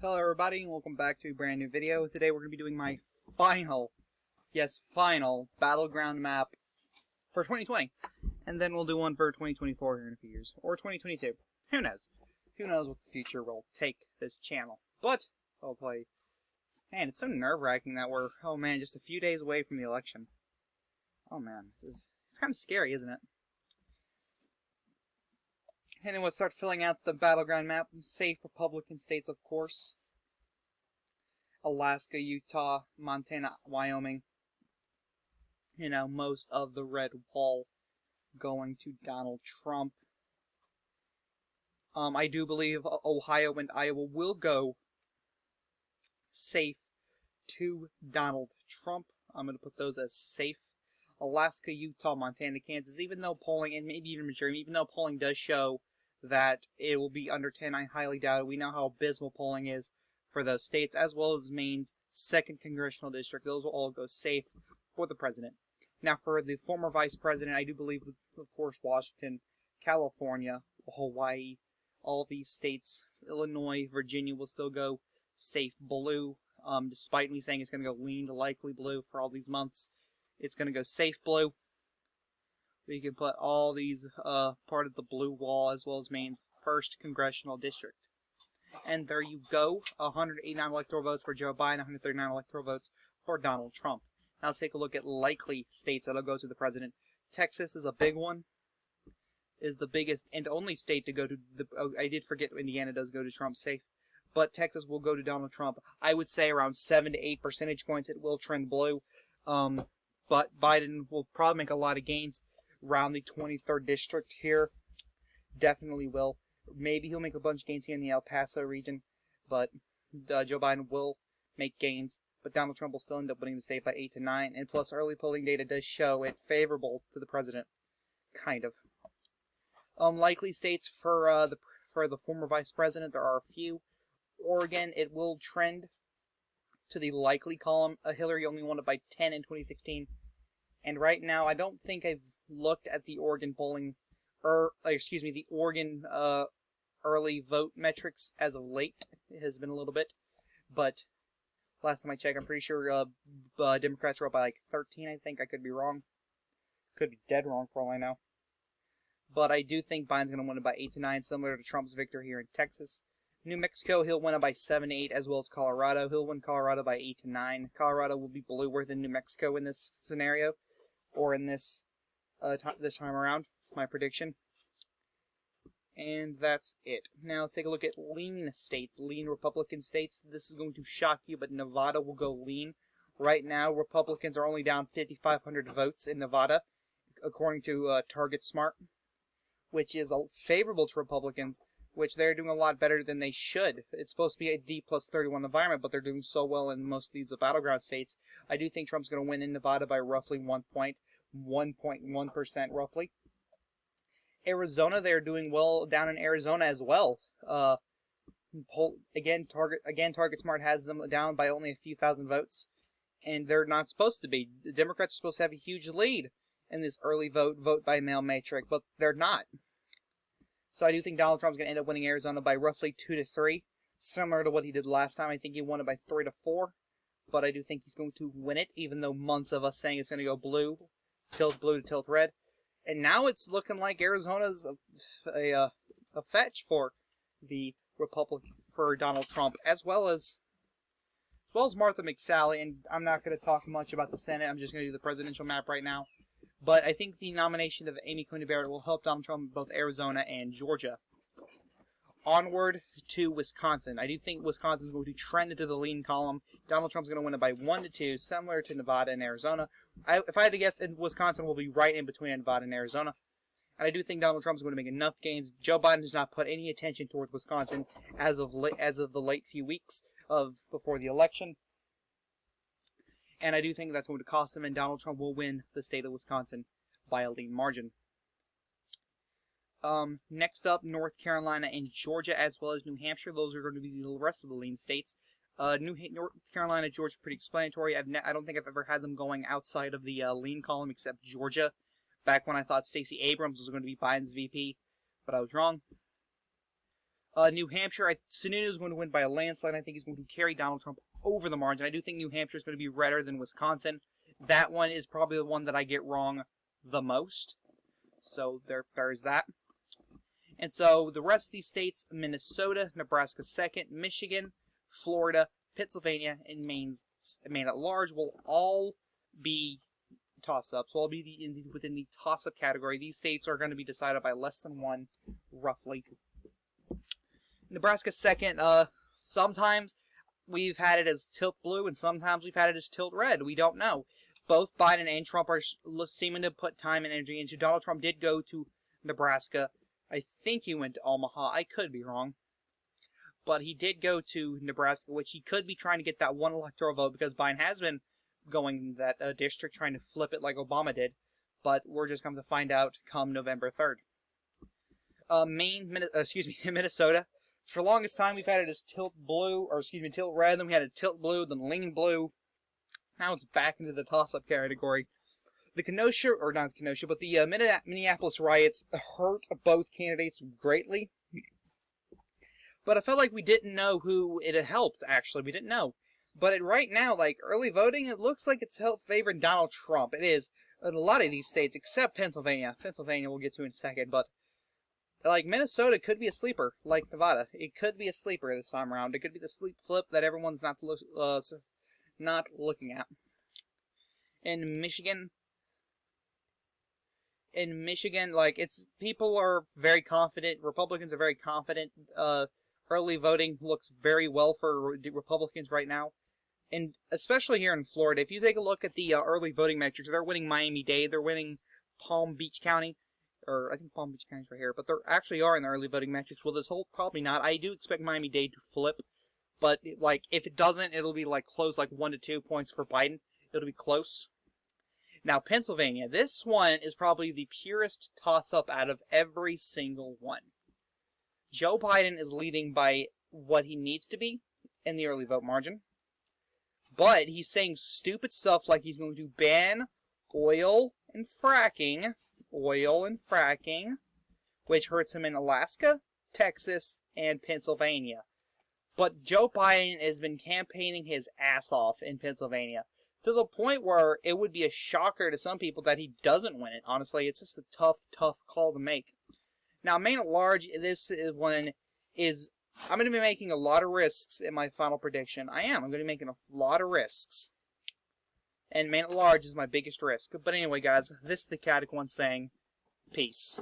Hello everybody and welcome back to a brand new video. Today we're going to be doing my final Battleground Map for 2020. And then we'll do one for 2024 here in a few years. Or 2022. Who knows? Who knows what the future will take this channel. But, hopefully, man, it's so nerve-wracking that we're, oh man, just a few days away from the election. Oh man, it's kind of scary, isn't it? And then we'll start filling out the Battleground Map. Safe Republican states, of course. Alaska, Utah, Montana, Wyoming. You know, most of the red wall going to Donald Trump. I do believe Ohio and Iowa will go safe to Donald Trump. I'm going to put those as safe. Alaska, Utah, Montana, Kansas, even though polling, and maybe even Missouri, even though polling does show that it will be under 10, I highly doubt it. We know how abysmal polling is for those states, as well as Maine's 2nd Congressional District. Those will all go safe for the president. Now, for the former vice president, I do believe, of course, Washington, California, Hawaii, all these states, Illinois, Virginia will still go safe blue. Despite me saying it's going to go lean to likely blue for all these months, it's going to go safe blue. We can put all these part of the blue wall as well as Maine's 1st Congressional District. And there you go, 189 electoral votes for Joe Biden, 139 electoral votes for Donald Trump. Now let's take a look at likely states that'll go to the president. Texas is a big one, is the biggest and only state to go to the... Oh, I did forget Indiana does go to Trump safe. But Texas will go to Donald Trump. I would say around 7 to 8 percentage points it will trend blue. But Biden will probably make a lot of gains around the 23rd district here. Definitely will. Maybe he'll make a bunch of gains here in the El Paso region. But Joe Biden will make gains. But Donald Trump will still end up winning the state by 8 to 9. And plus, early polling data does show it favorable to the president. Kind of. Likely states for the former vice president, there are a few. Oregon, it will trend to the likely column. Hillary only won it by 10 in 2016. And right now, I don't think I've looked at the Oregon polling, the Oregon early vote metrics as of late. It has been a little bit, but last time I checked, I'm pretty sure Democrats are up by like 13, I think. I could be wrong. Could be dead wrong for all I know. But I do think Biden's going to win it by 8 to 9, similar to Trump's victory here in Texas. New Mexico, he'll win it by 7 to 8, as well as Colorado. He'll win Colorado by 8 to 9. Colorado will be bluer than New Mexico in this scenario, or in this this time around, my prediction. And that's it. Now let's take a look at lean states, lean Republican states. This is going to shock you, but Nevada will go lean. Right now, Republicans are only down 5,500 votes in Nevada, according to Target Smart, which is favorable to Republicans, which they're doing a lot better than they should. It's supposed to be a D+31 environment, but they're doing so well in most of these battleground states. I do think Trump's going to win in Nevada by roughly 1.1% roughly. Arizona, they're doing well down in Arizona as well. Again, Target Smart has them down by only a few thousand votes, and they're not supposed to be. The Democrats are supposed to have a huge lead in this early vote by mail matrix, but they're not. So I do think Donald Trump's going to end up winning Arizona by roughly 2 to 3, similar to what he did last time. I think he won it by 3 to 4, but I do think he's going to win it, even though months of us saying it's going to go blue to tilt red. And now it's looking like Arizona's a fetch for the Republican, for Donald Trump, as well as Martha McSally. And I'm not going to talk much about the Senate. I'm just going to do the presidential map right now. But I think the nomination of Amy Coney Barrett will help Donald Trump in both Arizona and Georgia. Onward to Wisconsin. I do think Wisconsin's going to trend into the lean column. Donald Trump's going to win it by 1 to 2, similar to Nevada and Arizona. If I had to guess, Wisconsin will be right in between Nevada and Arizona. And I do think Donald Trump's going to make enough gains. Joe Biden has not put any attention towards Wisconsin as of the late few weeks before the election. And I do think that's going to cost him, and Donald Trump will win the state of Wisconsin by a lean margin. Next up, North Carolina and Georgia, as well as New Hampshire. Those are going to be the rest of the lean states. North Carolina, Georgia, pretty explanatory. I don't think I've ever had them going outside of the lean column except Georgia. Back when I thought Stacey Abrams was going to be Biden's VP, but I was wrong. New Hampshire, Sununu is going to win by a landslide. I think he's going to carry Donald Trump over the margin. I do think New Hampshire is going to be redder than Wisconsin. That one is probably the one that I get wrong the most. So there's that. And so the rest of these states, Minnesota, Nebraska second, Michigan, Florida, Pennsylvania, and Maine at large will all be toss-ups. Will all be within the toss-up category. These states are going to be decided by less than one, roughly. Nebraska second, sometimes we've had it as tilt blue, and sometimes we've had it as tilt red. We don't know. Both Biden and Trump are seeming to put time and energy into. Donald Trump did go to Nebraska. I think he went to Omaha. I could be wrong. But he did go to Nebraska, which he could be trying to get that one electoral vote, because Biden has been going in that district, trying to flip it like Obama did. But we're just going to find out come November 3rd. Minnesota. For the longest time, we've had it as tilt red, then we had a tilt blue, then lean blue. Now it's back into the toss-up category. The Minneapolis riots hurt both candidates greatly. But I felt like we didn't know who it helped, actually. We didn't know. But right now, like, early voting, it looks like it's favoring Donald Trump. It is in a lot of these states, except Pennsylvania. Pennsylvania we'll get to in a second, but like, Minnesota could be a sleeper, like Nevada. It could be a sleeper this time around. It could be the sleep flip that everyone's not looking at. In Michigan, like, people are very confident. Republicans are very confident. Early voting looks very well for Republicans right now. And especially here in Florida, if you take a look at the early voting metrics, they're winning Miami-Dade. They're winning Palm Beach County. Or I think Palm Beach County's right here, but there actually are in the early voting metrics. Well, this whole probably not. I do expect Miami-Dade to flip, but like, if it doesn't, it'll be like close, like 1 to 2 points for Biden. It'll be close. Now, Pennsylvania. This one is probably the purest toss-up out of every single one. Joe Biden is leading by what he needs to be in the early vote margin, but he's saying stupid stuff like he's going to ban oil and fracking, which hurts him in Alaska, Texas, and Pennsylvania. But Joe Biden has been campaigning his ass off in Pennsylvania, to the point where it would be a shocker to some people that he doesn't win it. Honestly, it's just a tough call to make. Now, Maine at large, this one is, I'm going to be making a lot of risks in my final prediction. I'm going to be making a lot of risks. And Maine at large is my biggest risk. But anyway, guys, this is the Catic one saying, peace.